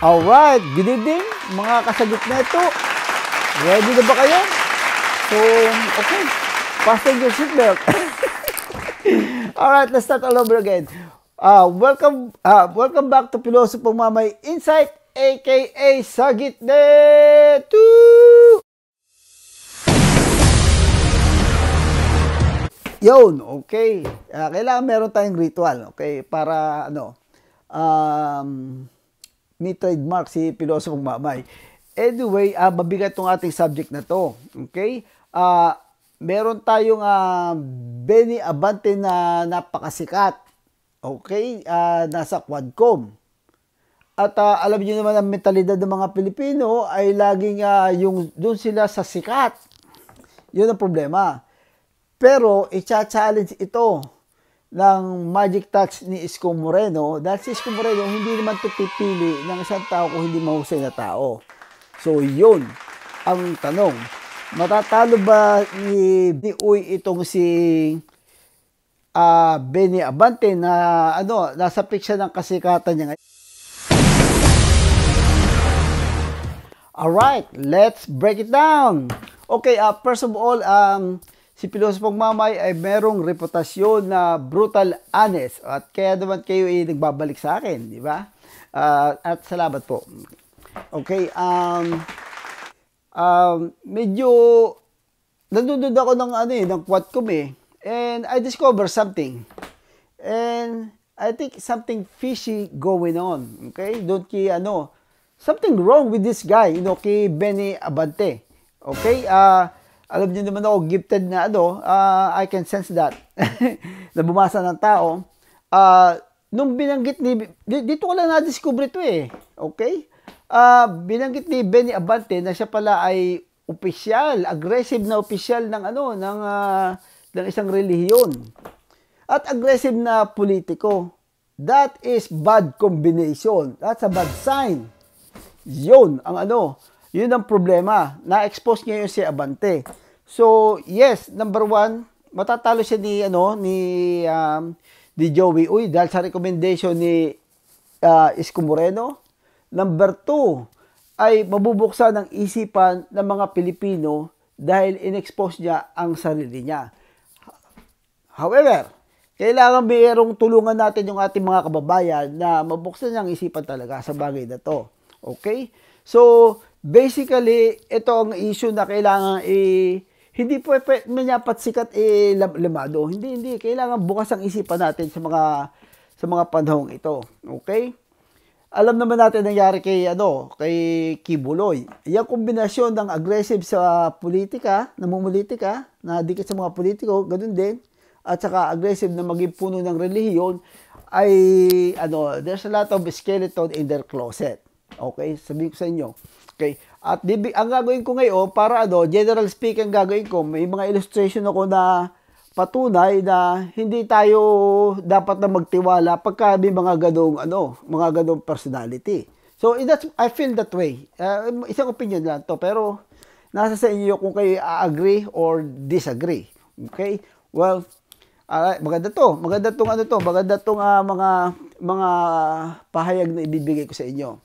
Alright, good evening mga kasagot na ito. Ready na ba kayo? So, okay. Fasten your seatbelt. Alright, let's start all over again. Welcome back to Pilosopong Mamay Insight, aka Sagit de Two. Yun, okay. Kailangan meron tayong ritual, okay? Para may trademark si Pilosopong Mamay. Anyway, mabigat tong ating subject na to. Okay? Meron tayong Benny Abante na napakasikat. Okay? Nasa Quadcom. At alam niyo naman ang mentalidad ng mga Pilipino ay laging doon sila sa sikat. Yun ang problema. Pero i-challenge ito ng magic touch ni Isko Moreno, dahil si Isko Moreno hindi naman ito pipili ng isang tao kung hindi mahusay na tao. So yun ang tanong, matatalo ba ni Uy itong si Benny Abante na nasa peak siya ng kasikatan niya ngayon? Alright, let's break it down. Okay, first of all, si Pilosopong Mamay ay merong reputasyon na brutal honest at kaya naman kayo ay nagbabalik sa akin, di ba? At salamat po. Okay, medyo nandun ako ng Quadcom and I discovered something. And I think something fishy going on. Okay, don't something wrong with this guy, kay Benny Abante. Okay, alam niyo naman ako, gifted na I can sense that. Na bumasa ng tao. Nung binanggit dito ko lang na-discover ito Okay? Binanggit ni Benny Abante na siya pala ay opisyal, aggressive na opisyal ng isang relihiyon. At aggressive na politiko. That is bad combination. That's a bad sign. Yun ang problema. Na-expose ngayon si Abante. So, yes, number one, matatalo siya ni Joey Uy dahil sa recommendation ni Isko Moreno. Number two, ay mabubuksan ang isipan ng mga Pilipino dahil in-expose niya ang sarili niya. However, kailangan mayroong tulungan natin yung ating mga kababayan na mabuksan niya ang isipan talaga sa bagay na to. Okay? So, basically, ito ang issue na kailangan hindi po manyapat sikat lamado. Hindi. Kailangan bukas ang isipan natin sa mga panahong ito. Okay? Alam naman natin nangyari kay Kibuloy. Yung kombinasyon ng aggressive sa politika, namumulitika, na dikit sa mga politiko, ganun din, at saka aggressive na maging puno ng relihiyon, ay there's a lot of skeleton in their closet. Okay? Sabihin ko sa inyo. Okay? At ang gagawin ko ngayon, para general speak ang gagawin ko, may mga illustration ako na patunay na hindi tayo dapat na magtiwala pagka may mga ganong personality. So, I feel that way. Isang opinion lang to, pero nasa sa inyo kung kayo agree or disagree. Okay? Well, maganda tong mga pahayag na ibibigay ko sa inyo.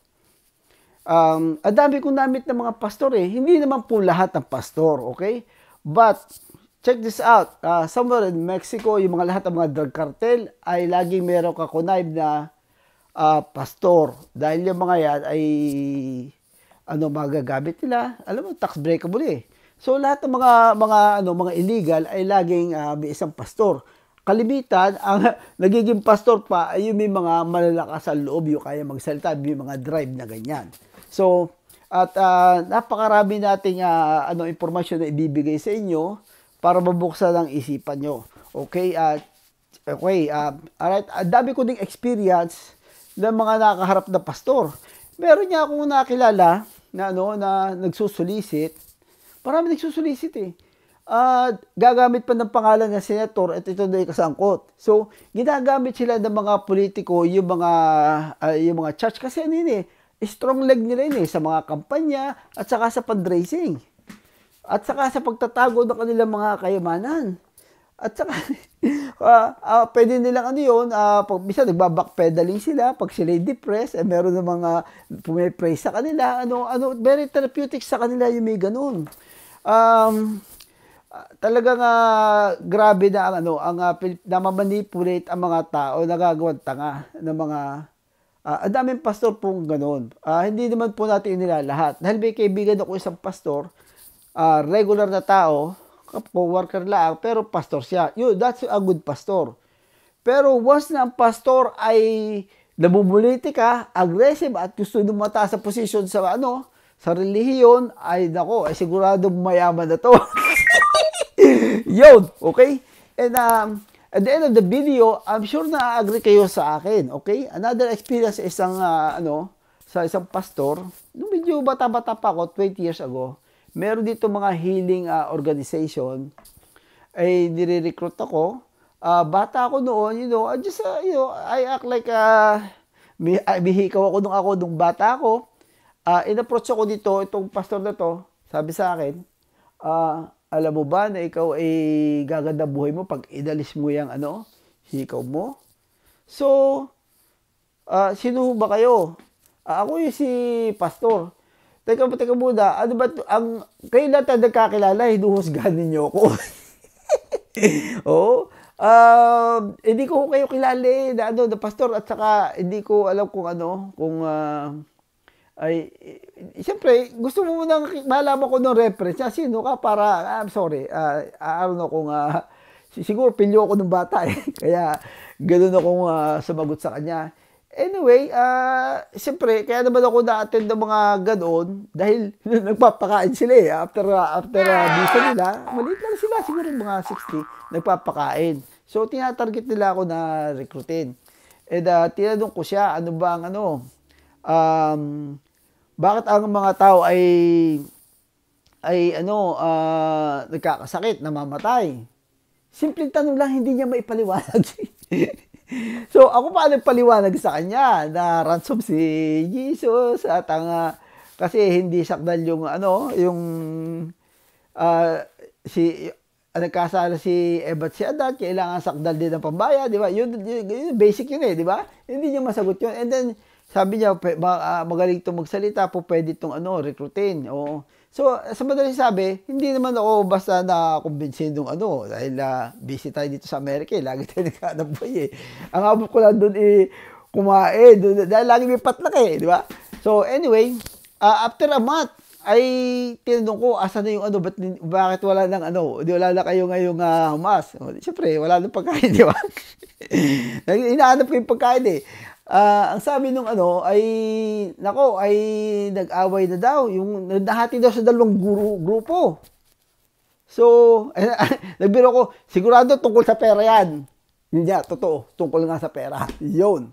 Ang dami kong namit ng mga pastor Hindi naman po lahat ng pastor, okay? But, check this out. Somewhere in Mexico, yung lahat ng mga drug cartel ay laging merong kakunayb na pastor. Dahil yung mga yan ay magagamit nila. Alam mo, tax breakable So, lahat ng mga illegal ay laging may isang pastor. Kalimitan, ang nagiging pastor pa ay yung may mga malalakas sa loob, yung kaya magsalita, may mga drive na ganyan. So, at napakarami nating impormasyon na ibibigay sa inyo para mabuksan ang isipan nyo. Okay? Alright. Dami ko ding experience ng mga nakaharap na pastor. Meron niya akong nakilala na nagsusulisit. Marami nagsusulisit gagamit pa ng pangalan ng senator at ito na kasangkot. So, ginagamit sila ng mga politiko, yung mga church kasi strong leg nila sa mga kampanya at saka sa fundraising. At saka sa pagtatago ng kanilang mga kayamanan. At saka, pwede nilang ano yun, pag bisa nagbabackpedaling sila, pag sila depressed, meron ng mga pumipraise sa kanila, very therapeutic sa kanila yung may ganun. Talagang grabe na namamanipulate ang mga tao, nagagawang tanga ng mga, ang daming pastor pong ganun. Hindi naman po natin inilalahat. Dahil may kaibigan ako isang pastor, regular na tao, co-worker lang, pero pastor siya. Yun, that's a good pastor. Pero once na ang pastor ay namumuliti aggressive at gusto lumata sa posisyon sa sa relihiyon, ay nako, ay sigurado mayaman na to. Yun, okay? And at the end of the video, I'm sure na agree kayo sa akin, okay? Another experience isang sa isang pastor, nung medyo bata-bata pa ako, 20 years ago, meron dito mga healing organization, ay nire-recruit ako. Bata ako noon, I act like, bihikaw ako nung bata ako. In-approach ako dito, itong pastor na to, sabi sa akin, alam mo ba na ikaw ay gaganda buhay mo pag idalis mo yung hikaw mo? So, sino ba kayo? Ako yung si pastor. Teka muna, ano ba kayo lahat na nagkakilala, hinuhusgahan ninyo ako. Oo. Hindi ko kayo kilala na pastor, at saka hindi ko alam kung siyempre, gusto mo munang malaman ko ng reference, sino ka para, I'm sorry, I don't know kung, siguro pilyo ako ng bata kaya ganoon akong sumagot sa kanya. Anyway, siyempre, kaya naman ako na-attend ng mga ganoon dahil nagpapakain sila after visa nila, maliit lang sila, siguro mga 60, nagpapakain. So, tinatarget nila ako na recruitin. And tinanong ko siya, ano ba ang bakit ang mga tao ay nagkakasakit, namamatay? Simpleng tanong lang, hindi niya maipaliwanag. So, ako pa nagpaliwanag sa kanya na ransom si Jesus at kasi hindi sakdal yung nagkasala si Eva at si Adan, kailangan sakdal din ng pambaya, di ba? Yun basic yun di ba? Hindi niya masagot yun. And then, sabi niya, magaling itong magsalita po, pwede itong recruitin. Oo. So, sa madaling sabi, hindi naman ako basta na-convince nung dahil busy tayo dito sa Amerika, lagi tayo nagkahanap buhay Ang abot ko lang doon kumain, dahil lagi may patlak di ba? So, anyway, after a month, ay tinanong ko, asan na yung bakit wala nang wala na kayo ngayong humas? Siyempre, wala nang pagkain, di ba? Inaanap ko yung pagkain ang sabi nung ay nag-away na daw, yung nahati daw sa dalawang grupo. So, nagbiro ko, sigurado tungkol sa pera yan. Yun niya, totoo, tungkol nga sa pera. Yun.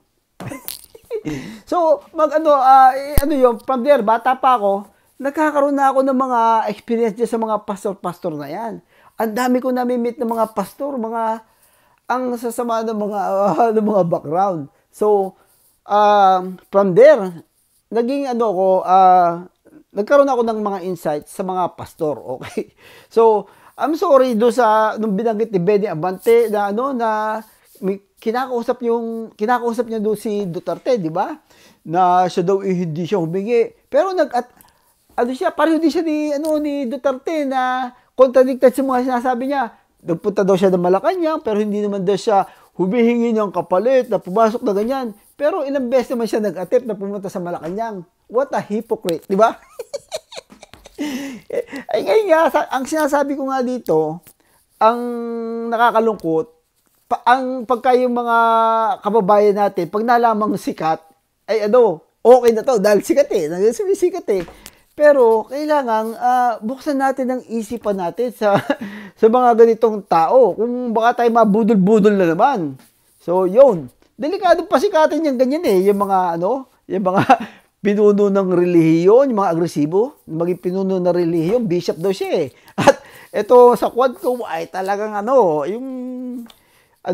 So, yun, from there, bata pa ako, nagkakaroon na ako ng mga experience sa mga pastor na yan. Ang dami ko nami-meet ng mga pastor, ang sasama ng mga background. So, from there, naging nagkaroon ako ng mga insights sa mga pastor, okay? So, I'm sorry nung binanggit ni Benny Abante na kinakausap niya doon si Duterte, di ba? Na siya daw hindi siya humingi. Pero pareho din siya ni Duterte na contradicted sa mga sinasabi niya. Nagpunta daw siya ng Malacanang, pero hindi naman daw siya humihingi ng kapalit na pumasok na ganyan. Pero ilang beses naman siya nag-attempt na pumunta sa Malacanang. What a hypocrite, di ba? Ay ngayon nga, ang sinasabi ko nga dito, ang nakakalungkot, pagka yung mga kababayan natin, pag nalamang sikat, ay okay na to, dahil sikat sikat Pero kailangan buksan natin ang isipan natin sa mga ganitong tao. Kung baka tayo mabudol-budol na naman. So, yun. Delikado pasikatin yung ganyan yung mga pinuno ng relihiyon, yung mga agresibo, maging pinuno ng relihiyon, bishop daw siya At ito sa quad ko ay talagang yung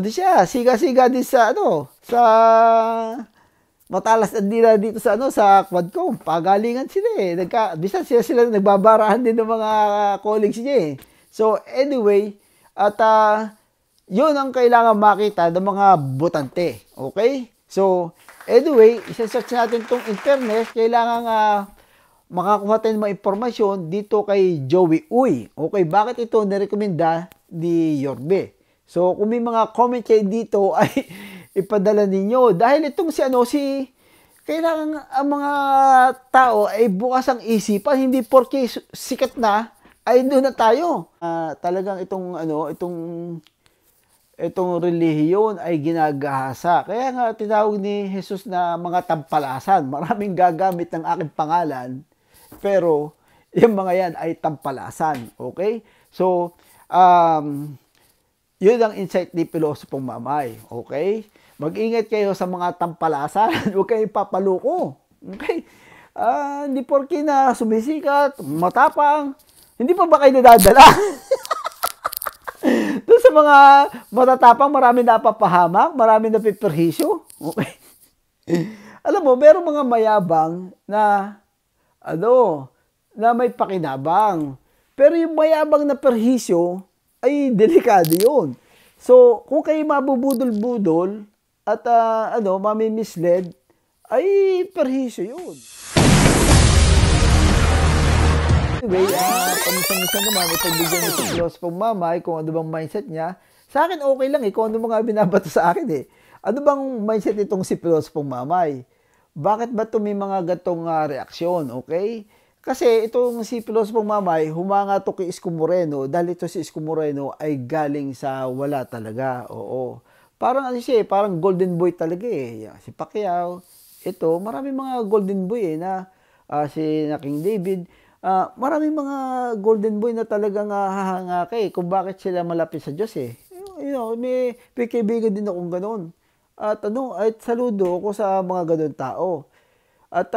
siya, siga-siga din sa sa matalas na nila dito sa sa quad ko. Pagalingan sila Bisan sila nagbabarahan din ng mga colleagues niya So anyway, at yun ang kailangan makita ng mga botante. Okay? So, anyway, isa-search natin itong internet. Kailangan makakuha tayo ng mga impormasyon dito kay Joey Uy. Okay, bakit ito nirekomenda ni Yorbe? So, kung may mga comment kayo dito, ay ipadala ninyo. Dahil itong kailangan ang mga tao ay bukas ang isipan. Hindi porke sikat na, ay doon na tayo. Talagang itong relihiyon ay ginagahasa. Kaya nga tinawag ni Jesus na mga tampalasan. Maraming gagamit ng aking pangalan, pero yung mga yan ay tampalasan. Okay? So, yun ang insight ni Pilosopong Mamay. Okay? Mag-ingat kayo sa mga tampalasan. Huwag kayong papaluko. Okay? Hindi porke na sumisikat, matapang, hindi pa ba kayo nadadala? Doon sa mga matatapang, marami napapahamak, marami napiperhisyo. Okay? Alam mo, meron mga mayabang na may pakinabang. Pero yung mayabang na perhisyo ay delikado yun. So, kung kayo mabubudol-budol at mamimislead, ay perhisyo yun. Anyway, paminsan-minsan naman, ipagbigyan niyo si Pilosopong Mamay kung ano bang mindset niya. Sa akin, okay lang kung ano mga binabato sa akin Ano bang mindset itong si Pilosopong Mamay? Bakit ba ito may mga gatong reaksyon? Okay? Kasi itong si Pilosopong Mamay, humanga to kay Isko Moreno dahil ito si Isko Moreno ay galing sa wala talaga. Oo. Parang parang golden boy talaga Si Pacquiao, ito, maraming mga golden boy na si King David. Maraming mga golden boy na talagang hahanga kung bakit sila malapit sa Diyos may kaibigan din akong ganoon. At saludo ako sa mga ganoon tao. At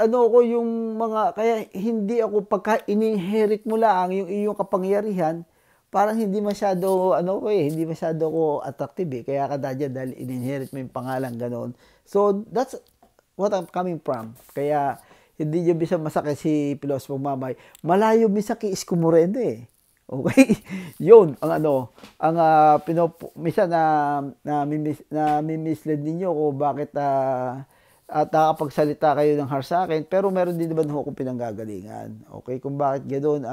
ko yung mga, kaya hindi ako, pagka in-inherit mo lang yung iyong kapangyarihan, parang hindi masyado, hindi masyado ko attractive Kaya kadadya dahil in-inherit mo yung pangalan ganoon. So, that's what I'm coming from. Kaya, hindi niya bisa masakit si Pilosopong Mamay. Malayo bisa kay Isko Moreno Okay? Yun, minsan na mimislead ninyo kung bakit at nakapagsalita kayo ng harsh sa akin, pero meron din naman akong pinanggagalingan. Okay? Kung bakit ganoon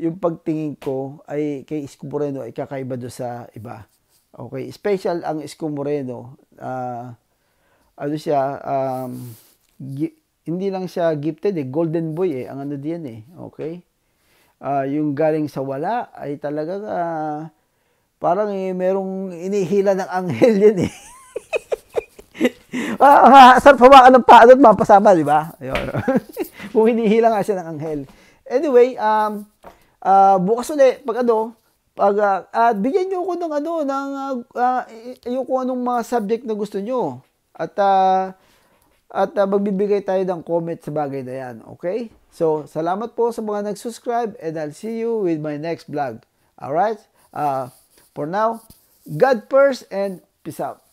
yung pagtingin ko ay kay Isko Moreno ay kakaiba doon sa iba. Okay? Special ang Isko Moreno. Hindi lang siya gifted golden boy ang diyan okay? Yung galing sa wala ay talaga parang merong inihila ng anghel yun sarap hawakan ng paa doon, mapasama, di ba? Kung hinihila nga siya ng anghel. Anyway, bukas ulit, bigyan nyo ako ng yung kung anong mga subject na gusto nyo. At magbibigay tayo ng comment sa bagay na yan. Okay? So, salamat po sa mga nag-subscribe and I'll see you with my next vlog. Alright? For now, God first and peace out.